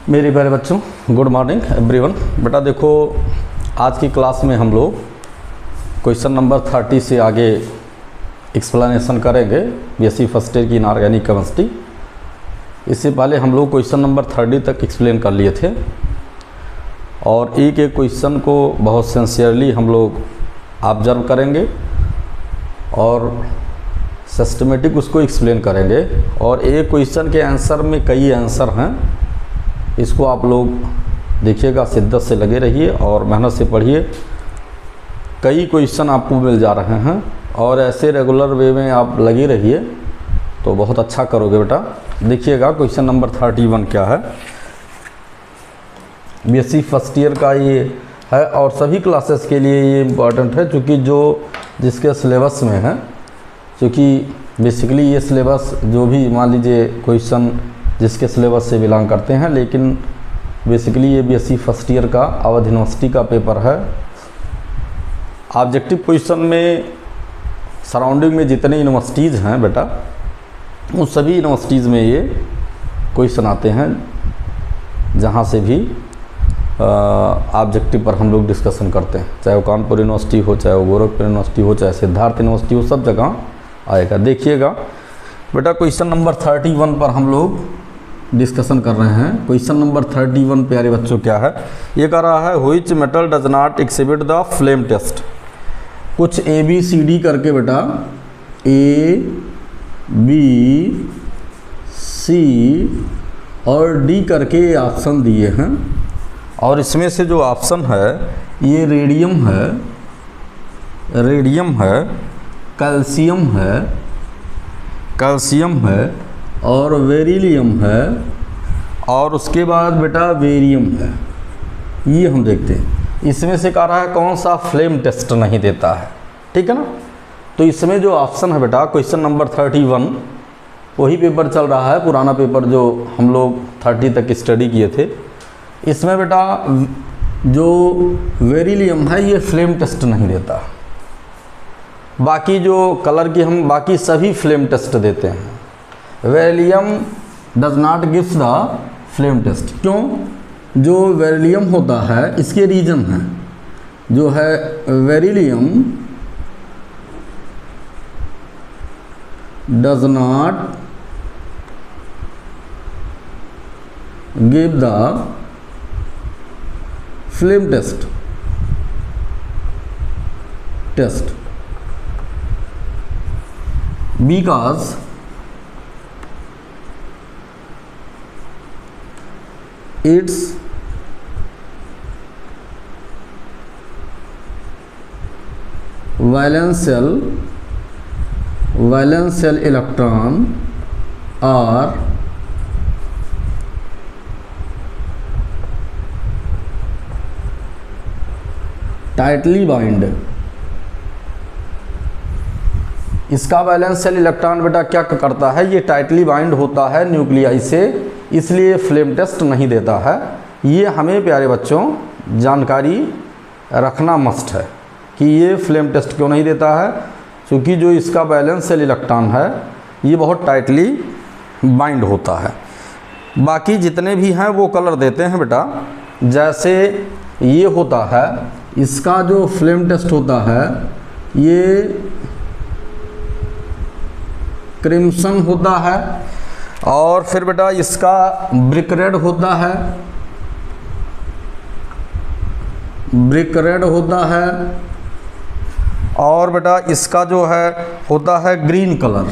मेरे प्यारे बच्चों, गुड मॉर्निंग एवरीवन। बेटा देखो, आज की क्लास में हम लोग क्वेश्चन नंबर 30 से आगे एक्सप्लेनेशन करेंगे बीएससी फर्स्ट ईयर की इनऑर्गेनिक केमिस्ट्री। इससे पहले हम लोग क्वेश्चन नंबर 30 तक एक्सप्लेन कर लिए थे और एक एक क्वेश्चन को बहुत सिंसियरली हम लोग ऑब्जर्व करेंगे और सिस्टमेटिक उसको एक्सप्लेन करेंगे। और एक क्वेश्चन के आंसर में कई आंसर हैं, इसको आप लोग देखिएगा, शिद्दत से लगे रहिए और मेहनत से पढ़िए। कई क्वेश्चन आपको मिल जा रहे हैं और ऐसे रेगुलर वे में आप लगे रहिए तो बहुत अच्छा करोगे बेटा। देखिएगा क्वेश्चन नंबर 31 क्या है। बीएससी फर्स्ट ईयर का ये है और सभी क्लासेस के लिए ये इम्पॉर्टेंट है, क्योंकि जो जिसके सिलेबस में है, क्योंकि बेसिकली ये सिलेबस जो भी मान लीजिए क्वेश्चन जिसके सिलेबस से बिलोंग करते हैं, लेकिन बेसिकली ये बीएससी फर्स्ट ईयर का अवध यूनिवर्सिटी का पेपर है। ऑब्जेक्टिव क्वेश्चन में सराउंडिंग में जितने यूनिवर्सिटीज़ हैं बेटा, उन सभी यूनिवर्सिटीज़ में ये क्वेश्चन आते हैं, जहाँ से भी ऑब्जेक्टिव पर हम लोग डिस्कशन करते हैं, चाहे वो कानपुर यूनिवर्सिटी हो, चाहे वो गोरखपुर यूनिवर्सिटी हो, चाहे सिद्धार्थ यूनिवर्सिटी हो, सब जगह आएगा। देखिएगा बेटा, क्वेश्चन नंबर 31 पर हम लोग डिस्कशन कर रहे हैं। क्वेश्चन नंबर 31 प्यारे बच्चों क्या है, ये कह रहा है which metal does not exhibit the flame test. कुछ ABCD करके बेटा A B C और D करके ऑप्शन दिए हैं और इसमें से जो ऑप्शन है ये रेडियम है, कैल्शियम है और बेरिलियम है और उसके बाद बेटा बेरियम है। ये हम देखते हैं, इसमें से कह रहा है कौन सा फ्लेम टेस्ट नहीं देता है, ठीक है ना। तो इसमें जो ऑप्शन है बेटा क्वेश्चन नंबर 31, वही पेपर चल रहा है, पुराना पेपर जो हम लोग 30 तक स्टडी किए थे। इसमें बेटा जो बेरिलियम है ये फ्लेम टेस्ट नहीं देता, बाकी जो कलर की हम बाकी सभी फ्लेम टेस्ट देते हैं। Beryllium does not gives the flame test. क्यों? जो बेरिलियम होता है इसके रीजन है, जो है beryllium does not give the flame test because its valence shell electron are tightly bound। इसका वैलेंस सेल इलेक्ट्रॉन बेटा क्या करता है, ये टाइटली बाइंड होता है न्यूक्लियाई से, इसलिए फ्लेम टेस्ट नहीं देता है। ये हमें प्यारे बच्चों जानकारी रखना मस्ट है कि ये फ्लेम टेस्ट क्यों नहीं देता है, क्योंकि जो इसका वैलेंस सेल इलेक्ट्रॉन है ये बहुत टाइटली बाइंड होता है। बाकी जितने भी हैं वो कलर देते हैं बेटा, जैसे ये होता है, इसका जो फ्लेम टेस्ट होता है ये क्रिम्सन होता है और फिर बेटा इसका ब्रिक रेड होता है, और बेटा इसका जो है होता है ग्रीन कलर,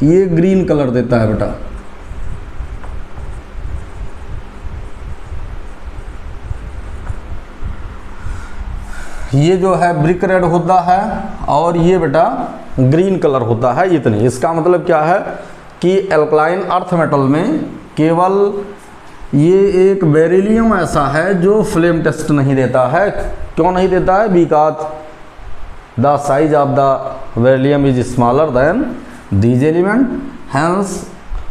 ये ग्रीन कलर देता है बेटा। ये जो है ब्रिक रेड होता है और ये बेटा ग्रीन कलर होता है। इतने, इसका मतलब क्या है कि एल्कलाइन अर्थ मेटल में केवल ये एक बेरिलियम ऐसा है जो फ्लेम टेस्ट नहीं देता है। क्यों नहीं देता है? Because the size of the beryllium is smaller than these element, hence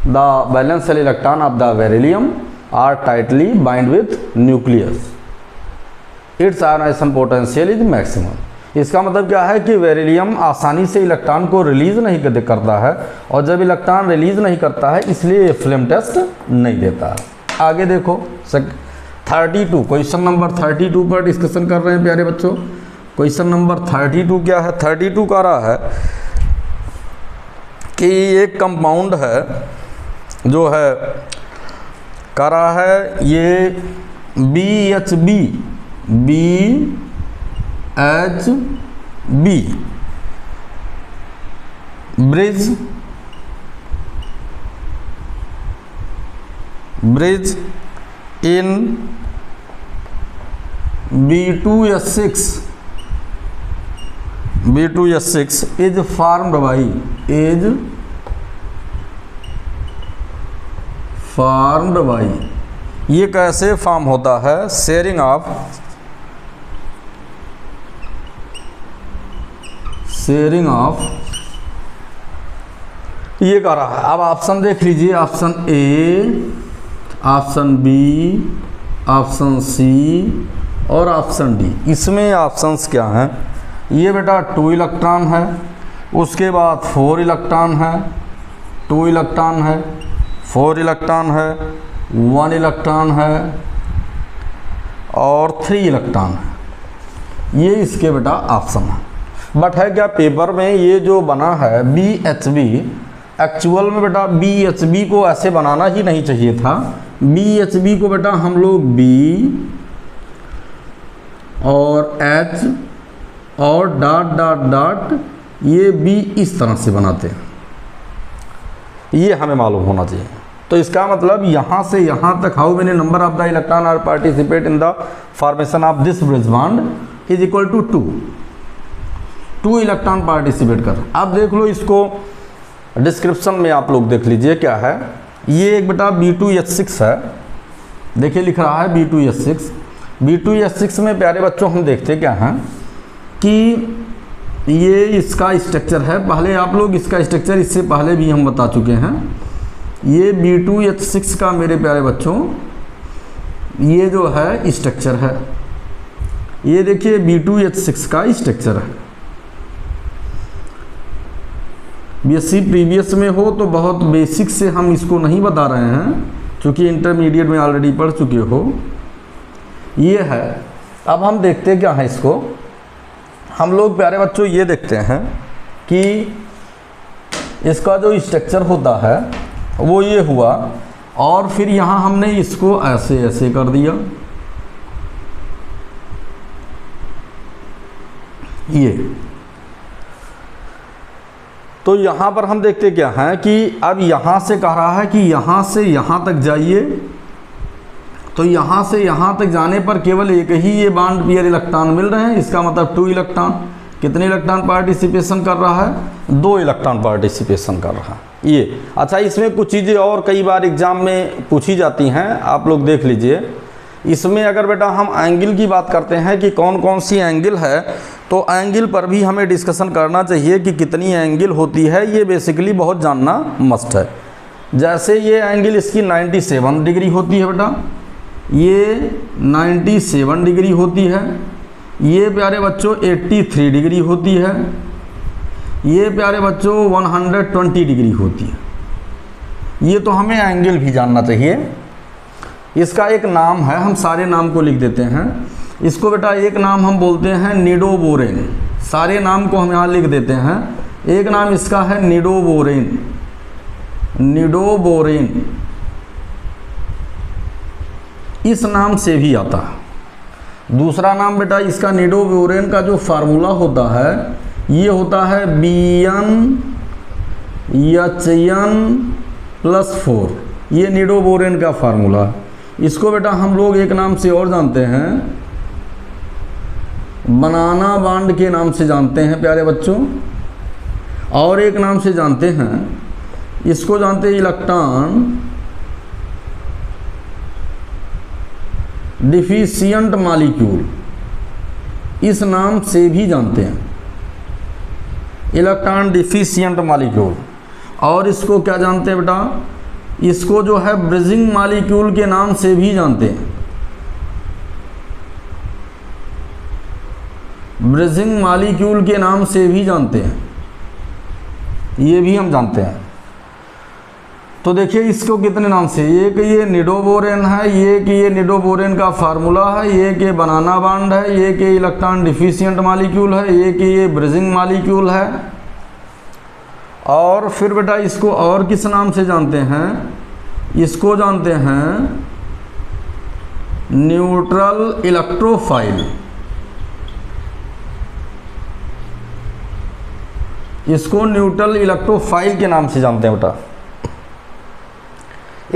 the valence shell electron of the beryllium are tightly bind with nucleus, its ionisation potential is maximum. इसका मतलब क्या है कि बेरिलियम आसानी से इलेक्ट्रॉन को release नहीं करता है, और जब इलेक्ट्रॉन रिलीज नहीं करता है इसलिए ये फ्लेम टेस्ट नहीं देता है। आगे देखो 32, क्वेश्चन नंबर 32 पर डिस्कशन कर रहे हैं प्यारे बच्चों। क्वेश्चन नंबर 32 क्या है? 32 कह रहा है कि एक कंपाउंड है जो है कह रहा है ये BHB bridge in B2S6 is formed by ये कैसे फॉर्म होता है? शेयरिंग ऑफ ये कह रहा है। अब ऑप्शन देख लीजिए, option A, option B, option C और ऑप्शन डी। इसमें ऑप्शंस क्या हैं? ये बेटा 2 इलेक्ट्रॉन है, उसके बाद 4 इलेक्ट्रॉन है, 2 इलेक्ट्रॉन है, 4 इलेक्ट्रॉन है, 1 इलेक्ट्रॉन है और 3 इलेक्ट्रॉन है। ये इसके बेटा ऑप्शन है। बट है क्या पेपर में ये जो बना है BHB, एक्चुअल में बेटा BHB को ऐसे बनाना ही नहीं चाहिए था। BHB को बेटा हम लोग B और H और डॉट ये B इस तरह से बनाते हैं, ये हमें मालूम होना चाहिए। तो इसका मतलब यहाँ से यहाँ तक how many number of the electron are participate in the formation of this bridge bond is equal to 2 electron participate कर। अब देख लो इसको डिस्क्रिप्शन में आप लोग देख लीजिए क्या है। ये एक बेटा B2S6 है, देखिए लिख रहा है B2S6 में प्यारे बच्चों हम देखते क्या हैं कि ये इसका स्ट्रक्चर है। पहले आप लोग इसका स्ट्रक्चर इससे पहले भी हम बता चुके हैं। ये B2S6 का मेरे प्यारे बच्चों ये जो है स्ट्रक्चर है, ये देखिए B2S6 का स्ट्रक्चर है। BSc प्रीवियस में हो तो बहुत बेसिक से हम इसको नहीं बता रहे हैं, क्योंकि इंटरमीडिएट में ऑलरेडी पढ़ चुके हो। ये है। अब हम देखते क्या है इसको, हम लोग प्यारे बच्चों ये देखते हैं कि इसका जो स्ट्रक्चर होता है वो ये हुआ, और फिर यहाँ हमने इसको ऐसे ऐसे कर दिया। ये तो यहाँ पर हम देखते क्या हैं कि अब यहाँ से कह रहा है कि यहाँ से यहाँ तक जाइए, तो यहाँ से यहाँ तक जाने पर केवल एक ही ये बॉन्ड पेयर इलेक्ट्रॉन मिल रहे हैं। इसका मतलब 2 इलेक्ट्रॉन। कितने इलेक्ट्रॉन पार्टिसिपेशन कर रहा है? 2 इलेक्ट्रॉन पार्टिसिपेशन कर रहा है ये। अच्छा, इसमें कुछ चीज़ें और कई बार एग्जाम में पूछी जाती हैं, आप लोग देख लीजिए। इसमें अगर बेटा हम एंगल की बात करते हैं कि कौन कौन सी एंगल है, तो एंगल पर भी हमें डिस्कशन करना चाहिए कि कितनी एंगल होती है। ये बेसिकली बहुत जानना मस्ट है। जैसे ये एंगल इसकी 97 डिग्री होती है बेटा, ये 97 डिग्री होती है। ये प्यारे बच्चों 83 डिग्री होती है। ये प्यारे बच्चों 120 डिग्री होती है। ये तो हमें एंगल भी जानना चाहिए। इसका एक नाम है, हम सारे नाम को लिख देते हैं। इसको बेटा एक नाम हम बोलते हैं निडोबोरेन। सारे नाम को हम यहाँ लिख देते हैं। एक नाम इसका है निडोबोरेन, निडोबोरेन इस नाम से भी आता है। दूसरा नाम बेटा इसका निडोबोरेन का जो फार्मूला होता है ये होता है BnHn+4। ये निडोबोरेन का फार्मूला है। इसको बेटा हम लोग एक नाम से और जानते हैं, बनाना बॉन्ड के नाम से जानते हैं प्यारे बच्चों। और एक नाम से जानते हैं, इसको जानते हैं इलेक्ट्रॉन डिफिशिएंट मॉलिक्यूल, इस नाम से भी जानते हैं, इलेक्ट्रॉन डिफिशिएंट मॉलिक्यूल। और इसको क्या जानते हैं बेटा, इसको जो है ब्रिजिंग मॉलिक्यूल के नाम से भी जानते हैं। ब्रिजिंग मॉलिक्यूल के नाम से भी जानते हैं, ये भी हम जानते हैं। ब्रिजिंग मॉलिक्यूल के नाम से भी जानते हैं। ब्रिजिंग मॉलिक्यूल के नाम से भी जानते हैं। ब्रिजिंग मॉलिक्यूल के नाम से भी जानते हैं। ये भी हम जानते हैं। ब्रिजिंग मॉलिक्यूल के नाम से भी जानते हैं। ये भी हम जानते हैं। ब्रिजिंग मॉलिक्यूल के नाम से भी जानते हैं। ये भी हम जानते हैं। तो देखिए इसको कितने नाम से, एक ये निडोबोरेन है, ये निडोबोरेन का फार्मूला है, ये बनाना बॉन्ड है, ये इलेक्ट्रॉन डिफिशिएंट मॉलिक्यूल है, ये ब्रिजिंग मॉलिक्यूल है। और फिर बेटा इसको और किस नाम से जानते हैं, इसको जानते हैं न्यूट्रल इलेक्ट्रोफाइल। इसको न्यूट्रल इलेक्ट्रोफाइल के नाम से जानते हैं बेटा।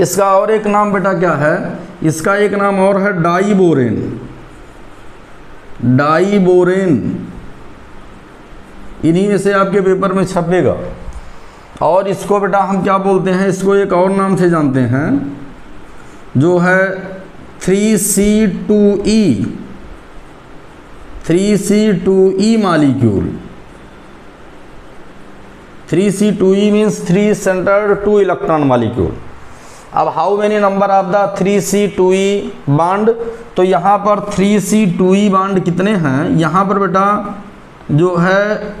इसका और एक नाम बेटा क्या है, इसका एक नाम और है डाइबोरेन। डाइबोरेन इन्हीं में से आपके पेपर में छपेगा। और इसको बेटा हम क्या बोलते हैं, इसको एक और नाम से जानते हैं जो है 3C2E, 3C2E molecule. 3C2E means 3 centred 2 electron molecule. अब how many number of the 3C2E bond, तो यहाँ पर 3C2E बॉन्ड कितने हैं, यहाँ पर बेटा जो है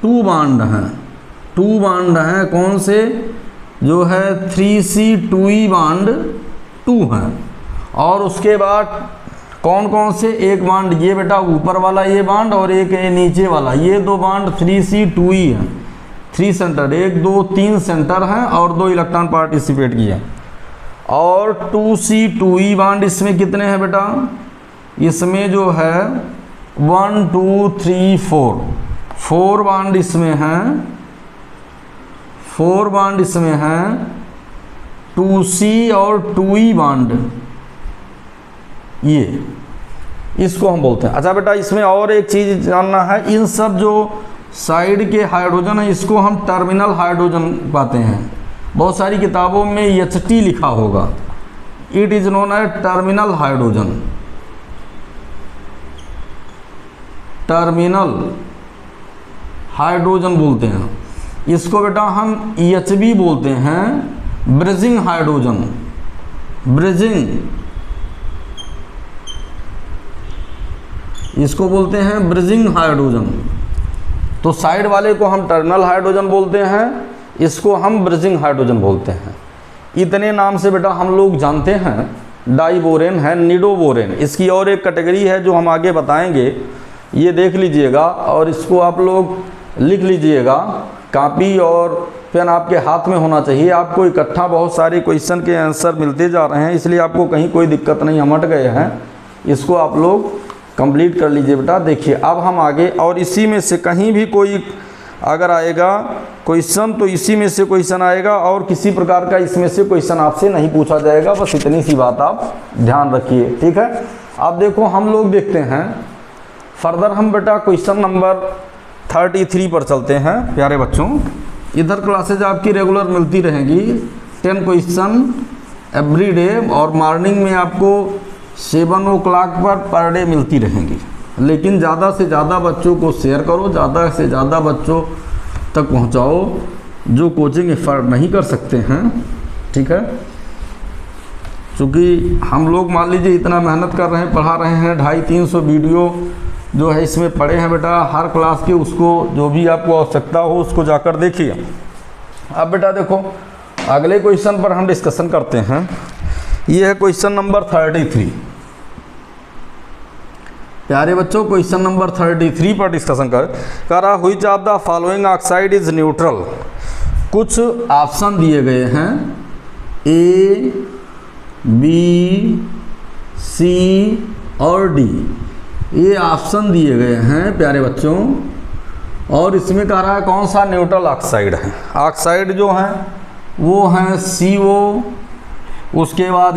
2 बॉन्ड हैं, 2 बॉन्ड हैं। कौन से, जो है 3C2E बॉन्ड 2 हैं। और उसके बाद कौन कौन से, एक बॉन्ड ये बेटा ऊपर वाला ये बॉन्ड, और एक ये नीचे वाला, ये 2 बॉन्ड 3C2E हैं। 3 सेंटर, 1 2 3 सेंटर हैं और 2 इलेक्ट्रॉन पार्टिसिपेट किए। और 2C2E बॉन्ड इसमें कितने हैं बेटा, इसमें जो है 1 2 3 4 बॉन्ड इसमें हैं, 4 बॉन्ड इसमें हैं। 2C और 2E बॉन्ड, ये इसको हम बोलते हैं। अच्छा बेटा इसमें और एक चीज़ जानना है, इन सब जो साइड के हाइड्रोजन है इसको हम टर्मिनल हाइड्रोजन पाते हैं। बहुत सारी किताबों में HT लिखा होगा, it is known as terminal hydrogen. Terminal hydrogen बोलते हैं इसको बेटा। हम HB बोलते हैं, ब्रिजिंग हाइड्रोजन। ब्रिजिंग इसको बोलते हैं ब्रिजिंग हाइड्रोजन। तो साइड वाले को हम टर्मिनल हाइड्रोजन बोलते हैं, इसको हम ब्रिजिंग हाइड्रोजन बोलते हैं। इतने नाम से बेटा हम लोग जानते हैं। डाइबोरेन है, निडोबोरेन, इसकी और एक कैटेगरी है जो हम आगे बताएंगे, ये देख लीजिएगा और इसको आप लोग लिख लीजिएगा। कॉपी और पेन आपके हाथ में होना चाहिए। आपको इकट्ठा बहुत सारे क्वेश्चन के आंसर मिलते जा रहे हैं, इसलिए आपको कहीं कोई दिक्कत नहीं, हम हट गए हैं। इसको आप लोग कंप्लीट कर लीजिए बेटा। देखिए अब हम आगे, और इसी में से कहीं भी कोई अगर आएगा क्वेश्चन तो इसी में से क्वेश्चन आएगा, और किसी प्रकार का इसमें से क्वेश्चन आपसे नहीं पूछा जाएगा। बस इतनी सी बात आप ध्यान रखिए, ठीक है। अब देखो हम लोग देखते हैं फर्दर, हम बेटा क्वेश्चन नंबर 33 पर चलते हैं प्यारे बच्चों। इधर क्लासेज आपकी रेगुलर मिलती रहेंगी, 10 क्वेश्चन एवरी डे, और मॉर्निंग में आपको 7 o'clock पर डे मिलती रहेंगी। लेकिन ज़्यादा से ज़्यादा बच्चों को शेयर करो, ज़्यादा से ज़्यादा बच्चों तक पहुंचाओ जो कोचिंग एफर्ट नहीं कर सकते हैं, ठीक है। क्योंकि हम लोग मान लीजिए इतना मेहनत कर रहे हैं, पढ़ा रहे हैं, 250-300 वीडियो जो है इसमें पढ़े हैं बेटा हर क्लास के। उसको जो भी आपको आवश्यकता हो उसको जाकर देखिए। अब बेटा देखो अगले क्वेश्चन पर हम डिस्कशन करते हैं। ये है क्वेश्चन नंबर 33 प्यारे बच्चों। क्वेश्चन नंबर 33 पर डिस्कशन कर रहा, which of the following oxide is neutral. कुछ ऑप्शन दिए गए हैं, A, B, C और D, ये ऑप्शन दिए गए हैं प्यारे बच्चों। और इसमें कह रहा है कौन सा न्यूट्रल ऑक्साइड है। ऑक्साइड जो हैं वो हैं CO, उसके बाद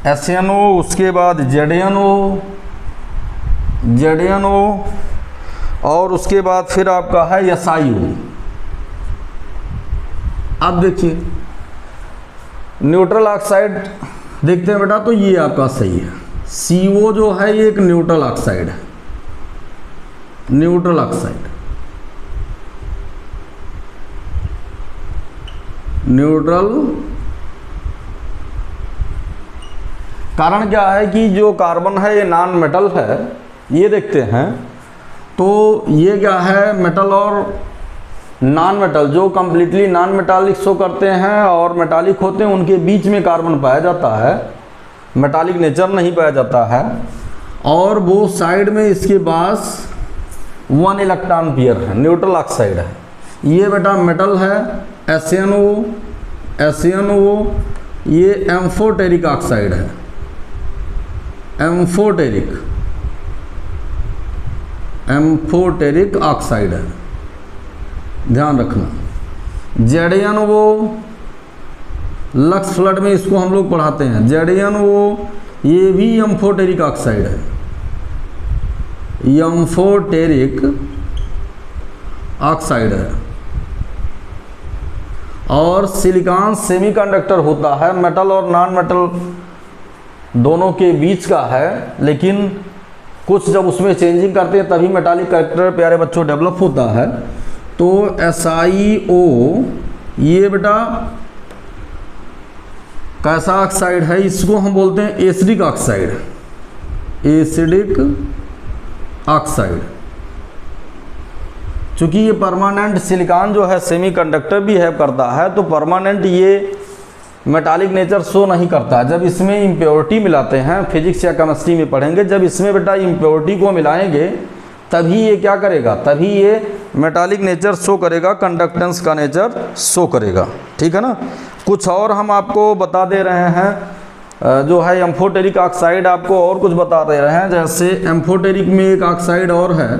SNO, उसके बाद ZNO, और उसके बाद फिर आपका है SiO। अब देखिए न्यूट्रल ऑक्साइड देखते हैं बेटा, तो ये आपका सही है। CO जो है ये एक न्यूट्रल ऑक्साइड है, न्यूट्रल ऑक्साइड। न्यूट्रल कारण क्या है कि जो कार्बन है ये नॉन मेटल है, ये देखते हैं। तो ये क्या है, मेटल और नॉन मेटल, जो कम्प्लीटली नॉन मेटालिक शो करते हैं और मेटालिक होते हैं, उनके बीच में कार्बन पाया जाता है, मेटालिक नेचर नहीं पाया जाता है। और वो साइड में इसके पास 1 इलेक्ट्रॉन पेयर है, न्यूट्रल ऑक्साइड है। ये बेटा मेटल है SnO, ये एम्फोटेरिक ऑक्साइड है, एम्फोटेरिक ऑक्साइड है, ध्यान रखना। ZnO, लक्स फ्लड में इसको हम लोग पढ़ाते हैं। ZnO ये भी एम्फोटेरिक ऑक्साइड है, एम्फोटेरिक ऑक्साइड है। और सिलिकॉन सेमीकंडक्टर होता है, मेटल और नॉन मेटल दोनों के बीच का है, लेकिन कुछ जब उसमें चेंजिंग करते हैं तभी मेटालिक कैरेक्टर प्यारे बच्चों डेवलप होता है। तो SiO ये बेटा कैसा ऑक्साइड है, इसको हम बोलते हैं एसिडिक ऑक्साइड, एसिडिक ऑक्साइड। चूँकि ये परमानेंट सिलिकॉन जो है सेमीकंडक्टर भी है करता है, तो परमानेंट ये मेटालिक नेचर शो नहीं करता। जब इसमें इम्प्योरिटी मिलाते हैं, फिजिक्स या केमिस्ट्री में पढ़ेंगे, जब इसमें बेटा इम्प्योरिटी को मिलाएंगे तभी ये क्या करेगा, तभी ये मेटालिक नेचर शो करेगा, कंडक्टेंस का नेचर शो करेगा। ठीक है ना। कुछ और हम आपको बता दे रहे हैं, जो है एम्फोटेरिक ऑक्साइड, आपको और कुछ बता दे रहे हैं। जैसे एम्फोटेरिक में एक ऑक्साइड और है,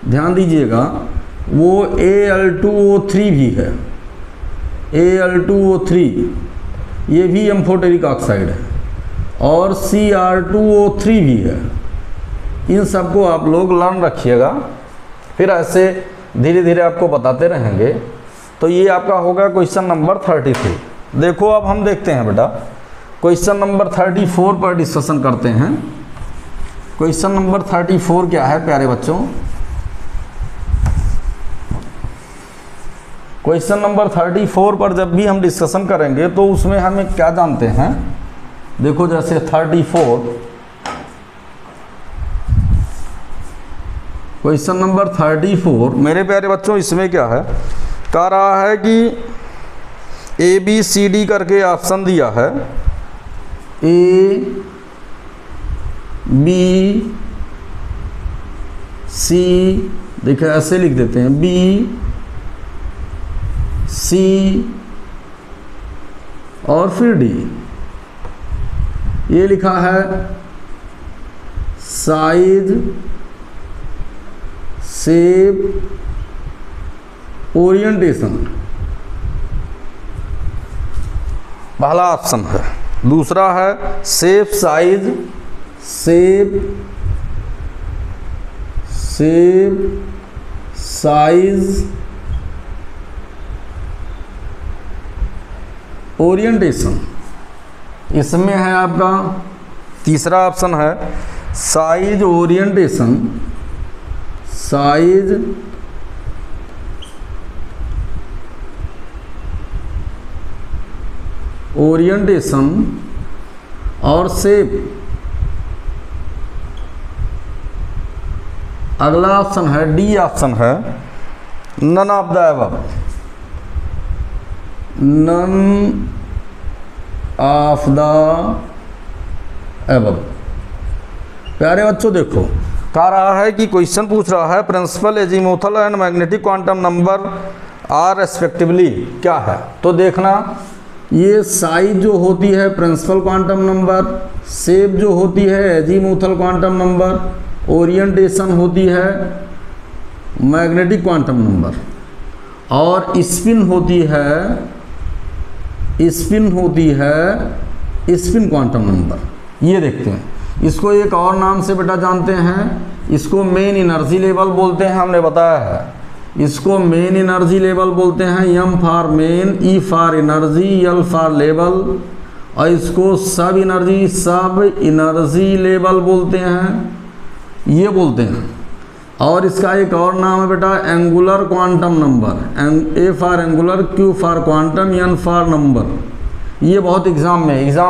ध्यान दीजिएगा, वो Al2O3 भी है, Al2O3 ये भी एम्फोटेरिक ऑक्साइड है, और Cr2O3 भी है। इन सबको आप लोग लर्न रखिएगा, फिर ऐसे धीरे धीरे आपको बताते रहेंगे। तो ये आपका होगा क्वेश्चन नंबर 33। देखो अब हम देखते हैं बेटा क्वेश्चन नंबर 34 पर डिस्कशन करते हैं। क्वेश्चन नंबर 34 क्या है प्यारे बच्चों? क्वेश्चन नंबर 34 पर जब भी हम डिस्कशन करेंगे तो उसमें हमें क्या जानते हैं, देखो जैसे 34 क्वेश्चन नंबर 34 मेरे प्यारे बच्चों, इसमें क्या है, कह रहा है कि ABCD करके ऑप्शन दिया है, ABCD देखिए ऐसे लिख देते हैं, BC और फिर D। ये लिखा है साइज, शेप, ओरिएंटेशन, पहला ऑप्शन है। दूसरा है शेप, साइज, साइज, ओरिएंटेशन। इसमें है आपका तीसरा ऑप्शन है साइज, ओरिएंटेशन, साइज, ओरिएंटेशन और शेप। अगला ऑप्शन है डी ऑप्शन है, none of the above, none of the above. प्यारे बच्चों देखो, कह रहा है कि क्वेश्चन पूछ रहा है principal azimuthal and magnetic quantum number are respectively क्या है। तो देखना, ये साइज जो होती है प्रिंसिपल क्वांटम नंबर, शेप जो होती है एजीमुथल क्वांटम नंबर, ओरिएंटेशन होती है मैग्नेटिक क्वांटम नंबर, और स्पिन होती है स्पिन क्वांटम नंबर। ये देखते हैं, इसको एक और नाम से बेटा जानते हैं, इसको मेन एनर्जी लेवल बोलते हैं, हमने बताया है। इसको मेन एनर्जी लेवल बोलते हैं, M for main, E for energy, L for level, और इसको सब एनर्जी लेवल बोलते हैं, ये बोलते हैं। और इसका एक और नाम है बेटा angular quantum number, A for angular, Q for quantum, N for number. ये बहुत एग्जाम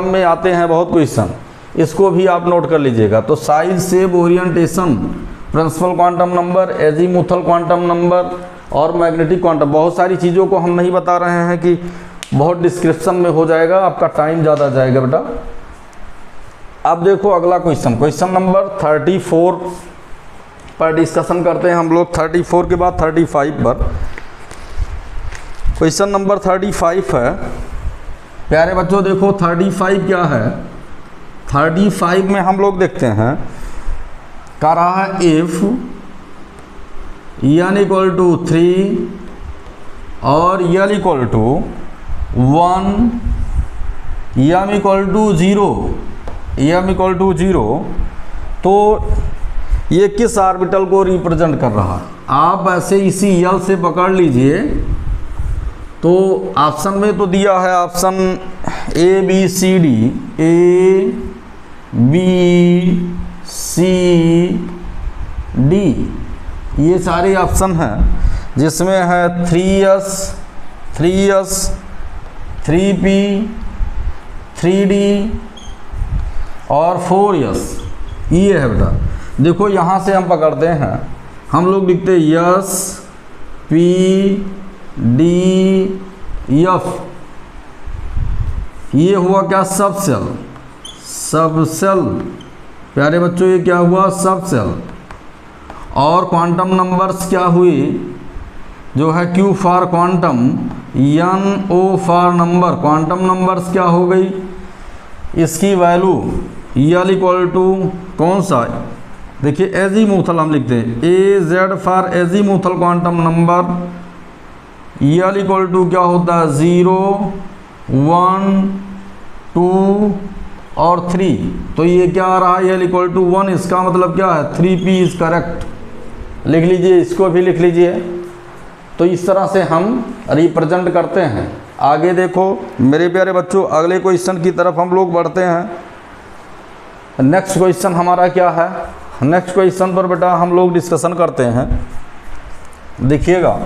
में आते हैं बहुत क्वेश्चन, इसको भी आप नोट कर लीजिएगा। तो size, shape, orientation, principal quantum number, azimuthal quantum number, और मैग्नेटिक क्वांटम, बहुत सारी चीज़ों को हम नहीं बता रहे हैं कि बहुत डिस्क्रिप्शन में हो जाएगा, आपका टाइम ज़्यादा जाएगा बेटा। अब देखो अगला क्वेश्चन, क्वेश्चन नंबर 34 पर डिस्कशन करते हैं हम लोग। 34 के बाद 35 पर। क्वेश्चन नंबर 35 है प्यारे बच्चों। देखो 35 क्या है, 35 में हम लोग देखते हैं कह रहा है इफ n इक्वल टू 3 और l equal to 1, m equal to 0, m equal to 0, तो ये किस ऑर्बिटल को रिप्रेजेंट कर रहा है। आप ऐसे इसी l से पकड़ लीजिए। तो ऑप्शन में तो दिया है option A B C D, A B C D, ये सारे ऑप्शन हैं जिसमें है 3S, 3P, 3D और 4S, ये है बेटा। देखो यहाँ से हम पकड़ते हैं, हम लोग लिखते हैं S P D F, ये हुआ क्या सब सेल प्यारे बच्चों, ये क्या हुआ सब सेल। और क्वांटम नंबर्स क्या हुई, जो है Q for quantum, N O for number, quantum numbers क्या हो गई, इसकी वैल्यू L इक्वल टू कौन सा, देखिए एजीमुथल हम लिखते हैं AZ for azimuthal quantum number, L equal to क्या होता है 0, 1, 2 और 3। तो ये क्या आ रहा है L इक्वल टू 1, इसका मतलब क्या है 3P इज़ करेक्ट। लिख लीजिए, इसको भी लिख लीजिए। तो इस तरह से हम रिप्रेजेंट करते हैं। आगे देखो मेरे प्यारे बच्चों, अगले क्वेश्चन की तरफ हम लोग बढ़ते हैं। नेक्स्ट क्वेश्चन हमारा क्या है, नेक्स्ट क्वेश्चन पर बेटा हम लोग डिस्कशन करते हैं। देखिएगा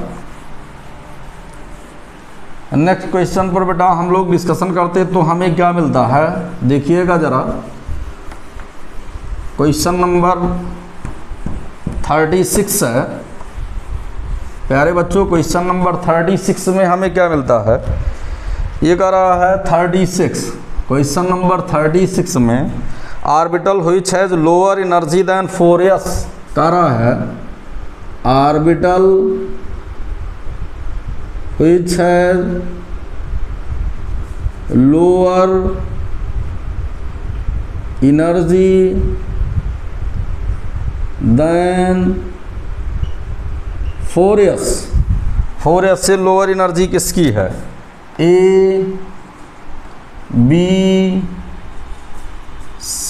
नेक्स्ट क्वेश्चन पर बेटा हम लोग डिस्कशन करते हैं तो हमें क्या मिलता है, देखिएगा ज़रा। क्वेश्चन नंबर 36 है प्यारे बच्चों। क्वेश्चन नंबर 36 में हमें क्या मिलता है, ये कह रहा है 36, क्वेश्चन नंबर 36 में orbital which has lower energy than 4s, कह रहा है orbital which has lower energy than 4s, 4s से लोअर एनर्जी किसकी है, A, B, C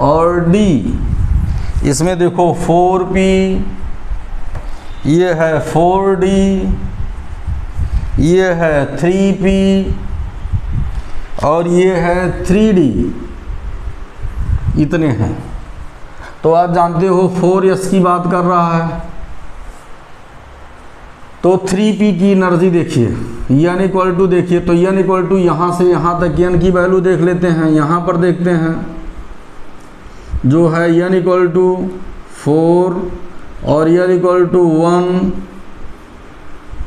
और D। इसमें देखो 4P, ये है 4D, ये है 3P और ये है 3D, इतने हैं। तो आप जानते हो 4S की बात कर रहा है, तो 3P की एनर्जी देखिए, N इक्वल टू देखिए, तो N इक्वल टू यहाँ से यहाँ तक N की वैल्यू देख लेते हैं। यहाँ पर देखते हैं जो है N इक्वल टू 4 और L इक्वल टू 1,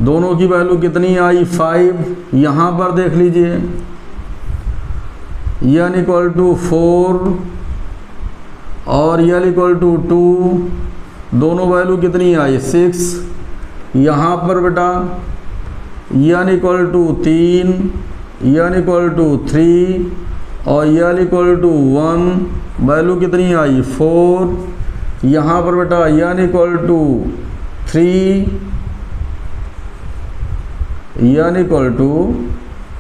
दोनों की वैल्यू कितनी आई 5। यहाँ पर देख लीजिए N इक्वल टू 4 और L इक्वल टू 2, दोनों वैल्यू कितनी आई 6। यहाँ पर बेटा N equal to 3, N equal to 3 और L इक्वल टू 1, वैल्यू कितनी आई 4। यहाँ पर बेटा N equal to 3, N equal to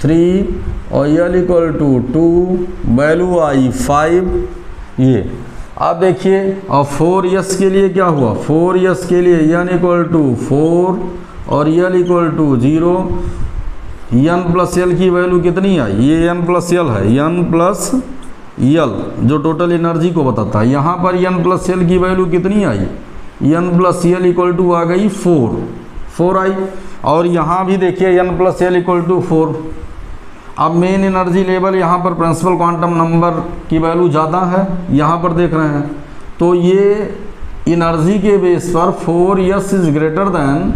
3 और L इक्वल टू 2, वैल्यू आई 5। ये आप देखिए, और 4s के लिए क्या हुआ, 4s के लिए N इक्वल टू 4 और L equal to 0, N plus L की वैल्यू कितनी आई, ये N प्लस L है, N प्लस L जो टोटल एनर्जी को बताता है। यहाँ पर N प्लस L की वैल्यू कितनी आई, N plus L equal to आ गई 4 आई। और यहाँ भी देखिए N plus L equal to 4। अब मेन एनर्जी लेवल यहाँ पर प्रिंसिपल क्वांटम नंबर की वैल्यू ज़्यादा है, यहाँ पर देख रहे हैं। तो ये एनर्जी के बेस पर 4s is greater than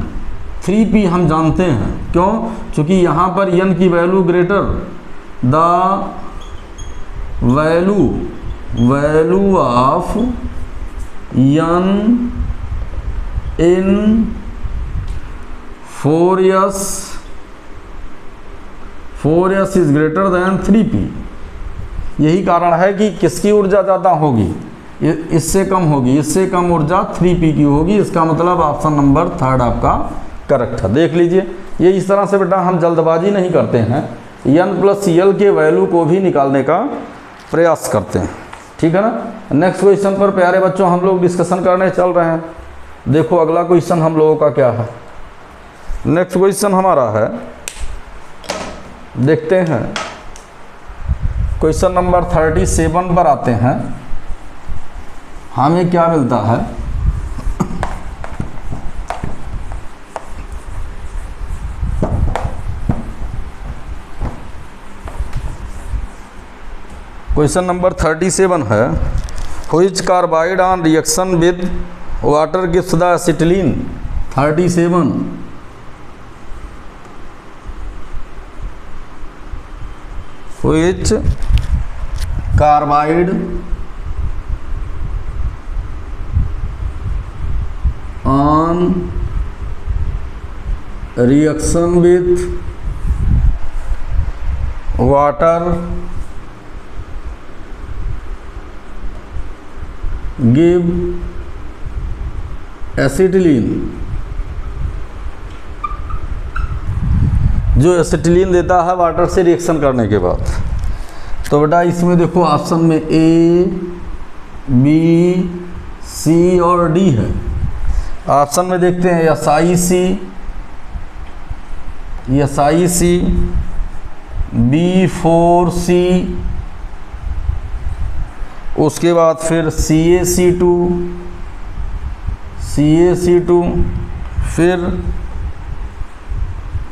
3p हम जानते हैं। क्यों? क्योंकि यहाँ पर n की value greater the value of n in 4s is greater than 3p। यही कारण है कि किसकी ऊर्जा ज़्यादा होगी, इससे कम होगी, इससे कम ऊर्जा 3p की होगी। इसका मतलब ऑप्शन नंबर 3 आपका करेक्ट है। देख लीजिए, ये इस तरह से बेटा हम जल्दबाजी नहीं करते हैं, n+l के वैल्यू को भी निकालने का प्रयास करते हैं, ठीक है ना। नेक्स्ट क्वेश्चन पर प्यारे बच्चों हम लोग डिस्कशन करने चल रहे हैं। देखो अगला क्वेश्चन हम लोगों का क्या है। नेक्स्ट क्वेश्चन हमारा है, देखते हैं, क्वेश्चन नंबर 37 पर आते हैं। हमें क्या मिलता है, क्वेश्चन नंबर 37 है, which carbide on reaction with water gives the acetylene. 37 which carbide on reaction with water give acetylene. जो एसिटिलीन देता है वाटर से रिएक्शन करने के बाद। तो बेटा इसमें देखो ऑप्शन में ए, बी, सी और डी है। ऑप्शन में देखते हैं SiC, B4C, उसके बाद फिर CaC2, फिर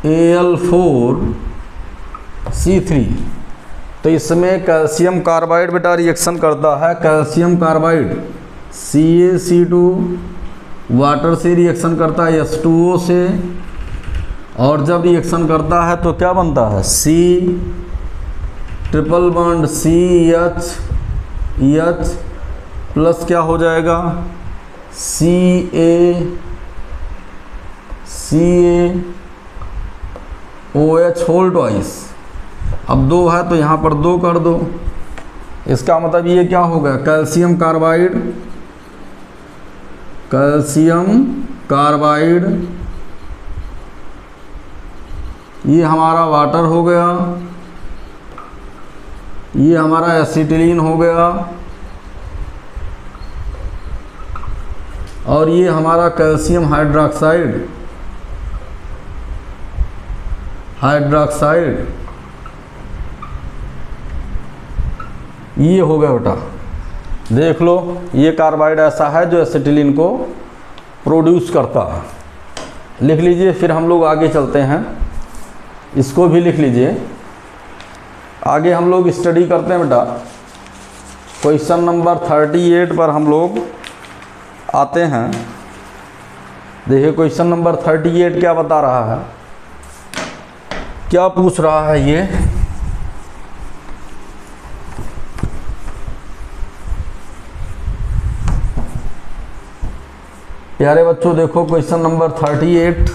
Al4C3। तो इसमें कैल्शियम कार्बाइड बेटा रिएक्शन करता है। कैल्शियम कार्बाइड CaC2 वाटर से रिएक्शन करता है H2O से, और जब रिएक्शन करता है तो क्या बनता है, C triple bond CH plus क्या हो जाएगा, CaOH होल ट्वाइस। अब 2 है तो यहाँ पर 2 कर दो। इसका मतलब ये क्या हो गया, कैल्शियम कार्बाइड ये हमारा वाटर हो गया, ये हमारा एसिटिलीन हो गया, और ये हमारा कैल्शियम हाइड्रोक्साइड ये हो गया बेटा। देख लो, ये कार्बाइड ऐसा है जो एसिटिलीन को प्रोड्यूस करता है। लिख लीजिए, फिर हम लोग आगे चलते हैं, इसको भी लिख लीजिए। आगे हम लोग स्टडी करते हैं बेटा। क्वेश्चन नंबर 38 पर हम लोग आते हैं। देखिए क्वेश्चन नंबर 38 क्या बता रहा है, क्या पूछ रहा है ये। प्यारे बच्चों देखो क्वेश्चन नंबर 38,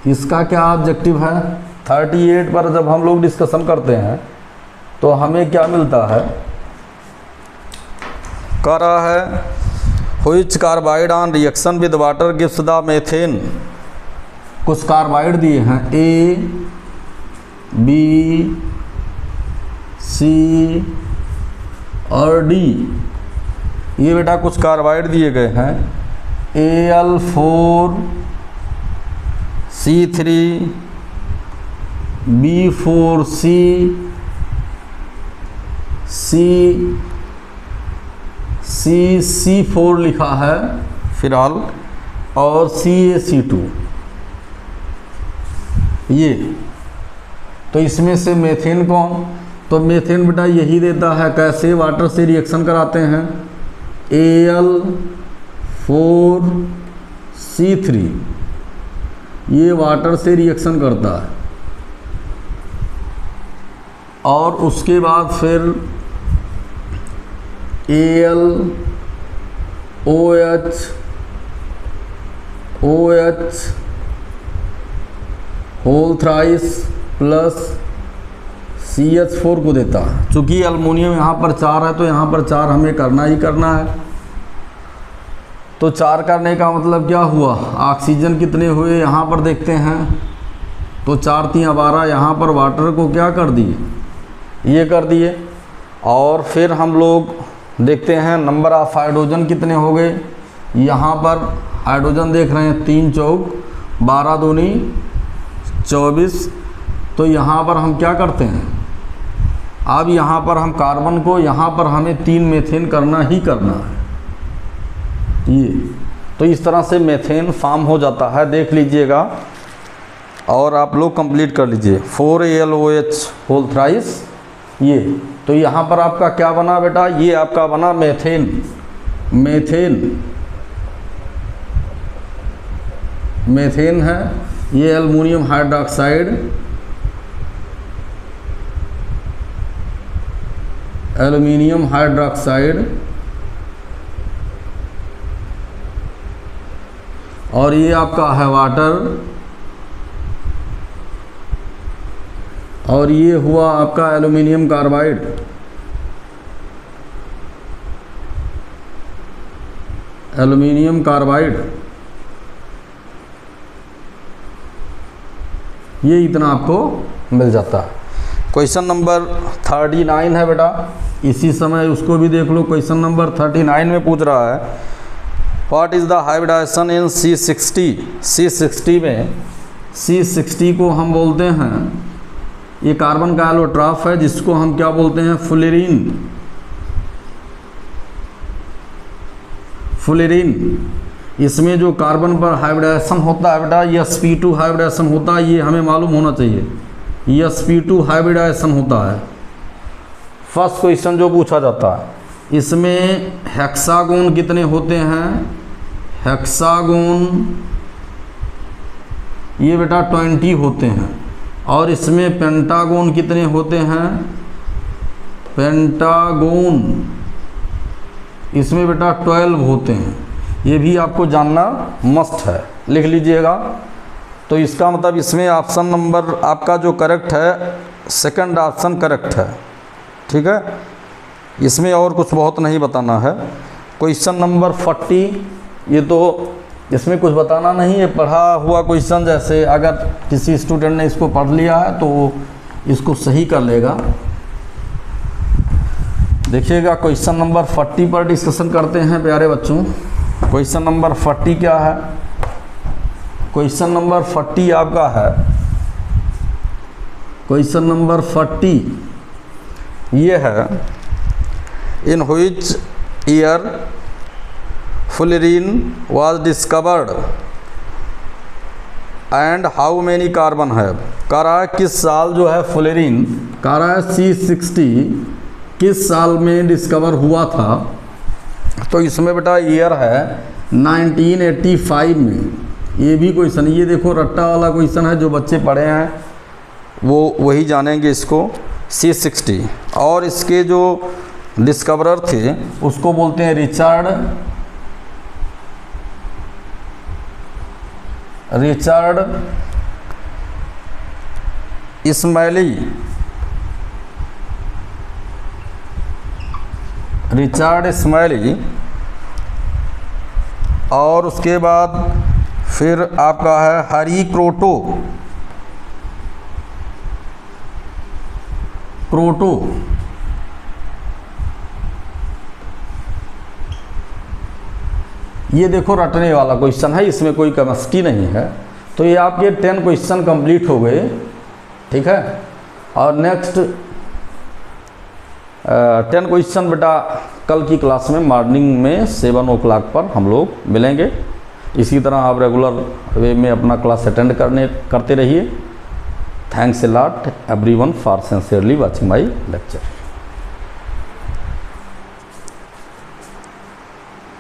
इसका क्या ऑब्जेक्टिव है। 38 पर जब हम लोग डिस्कशन करते हैं तो हमें क्या मिलता है, कह रहा है which carbide on reaction with water gives the methane. कुछ कार्बाइड दिए हैं A, B, C और D। ये बेटा कुछ कार्बाइड दिए गए हैं Al4C3, B4C, C4 लिखा है फिलहाल, और CaC2। ये तो इसमें से मेथेन कौन, तो मेथेन बेटा यही देता है। कैसे, वाटर से रिएक्शन कराते हैं Al4C3 ये वाटर से रिएक्शन करता है, और उसके बाद फिर AlOH whole thrice plus CH4 को देता है। चूँकि अल्मोनियम यहाँ पर 4 है तो यहाँ पर 4 हमें करना ही करना है। तो 4 करने का मतलब क्या हुआ, ऑक्सीजन कितने हुए यहाँ पर देखते हैं, तो 4 3 12, यहाँ पर वाटर को क्या कर दिए, ये कर दिए। और फिर हम लोग देखते हैं नंबर ऑफ हाइड्रोजन कितने हो गए। यहाँ पर हाइड्रोजन देख रहे हैं 3 चौक 12 दूनी 24। तो यहाँ पर हम क्या करते हैं, अब यहाँ पर हम कार्बन को, यहाँ पर हमें 3 मीथेन करना ही करना है ये। तो इस तरह से मीथेन फॉर्म हो जाता है, देख लीजिएगा और आप लोग कंप्लीट कर लीजिए। 4AlOH होल थ्राइस ये। तो यहाँ पर आपका क्या बना बेटा, ये आपका बना मीथेन। मीथेन है ये, एल्युमिनियम हाइड्रोक्साइड, एल्युमिनियम हाइड्रोक्साइड, और ये आपका है वाटर, और ये हुआ आपका एल्युमिनियम कार्बाइड। एल्युमिनियम कार्बाइड ये इतना आपको मिल जाता है। क्वेश्चन नंबर 39 है बेटा, इसी समय उसको भी देख लो। क्वेश्चन नंबर 39 में पूछ रहा है what is the hybridization in C60। C60 में, C60 को हम बोलते हैं, ये कार्बन का एलोट्रॉफ है जिसको हम क्या बोलते हैं, फुलेरिन। इसमें जो कार्बन पर हाइब्रिडाइजेशन होता है बेटा, ये sp2 हाइब्रिडाइजेशन होता है, ये हमें मालूम होना चाहिए। ये sp2 हाइब्रिडाइजेशन होता है। फर्स्ट क्वेश्चन जो पूछा जाता है, इसमें हेक्सागोन कितने होते हैं, हेक्सागोन ये बेटा 20 होते हैं। और इसमें पेंटागोन कितने होते हैं, पेंटागोन इसमें बेटा 12 होते हैं। ये भी आपको जानना मस्ट है, लिख लीजिएगा। तो इसका मतलब इसमें ऑप्शन नंबर आपका जो करेक्ट है, सेकंड ऑप्शन करेक्ट है, ठीक है। इसमें और कुछ बहुत नहीं बताना है। क्वेश्चन नंबर 40, ये तो इसमें कुछ बताना नहीं है, पढ़ा हुआ क्वेश्चन। जैसे अगर किसी स्टूडेंट ने इसको पढ़ लिया है तो इसको सही कर लेगा। देखिएगा क्वेश्चन नंबर 40 पर डिस्कशन करते हैं प्यारे बच्चों। क्वेश्चन नंबर 40 क्या है, क्वेश्चन नंबर 40 आपका है, क्वेश्चन नंबर 40 ये है, in which year fullerene was discovered and how many carbon है। कह रहा है किस साल जो है फुलेरिन, कह रहा है C60 किस साल में डिस्कवर हुआ था। तो इसमें बेटा ईयर है 1985 में। ये भी क्वेश्चन, ये देखो रट्टा वाला क्वेश्चन है, जो बच्चे पढ़े हैं वो वही जानेंगे इसको। C60 और इसके जो डिस्कवरर थे उसको बोलते हैं रिचर्ड इस्माइली। और उसके बाद फिर आपका है हरी क्रोटो। ये देखो रटने वाला क्वेश्चन है, इसमें कोई केमिस्ट्री नहीं है। तो ये आपके 10 क्वेश्चन कंप्लीट हो गए, ठीक है। और नेक्स्ट 10 क्वेश्चन बेटा कल की क्लास में मॉर्निंग में 7 o'clock पर हम लोग मिलेंगे। इसी तरह आप रेगुलर वे में अपना क्लास अटेंड करते रहिए। Thanks a lot everyone for sincerely watching my lecture.